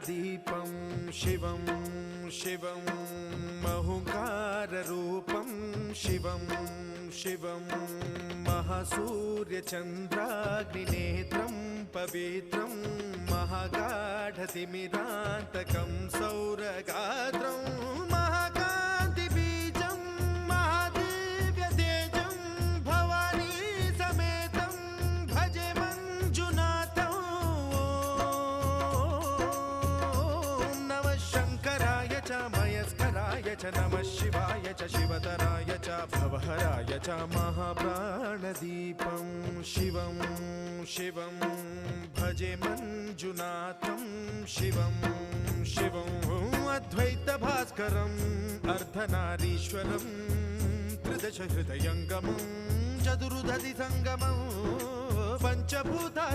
प्राणदीपं शिवं शिवं महुकाररूपं शिवं शिवं महासूर्यचन्द्राग्निनेत्रं पवित्रं महागाढतिमिरान्तकं सौरगात्रं महाकान्तिबीजं महादिव्यतेजं भवानी समेतं भजे मञ्जुनाथं। ॐ नमः शङ्कराय च मयस्कराय च नमः शिवाय च शिवतराय च भवहराय च महाप्राणदीपं शिवं शिवं भजे मञ्जुनाथं शिवं शिवं अद्वैतभास्करम् अर्धनारीश्वरं त्रिदशहृदयङ्गमं चतुर्दधिसङ्गमं पञ्चभूता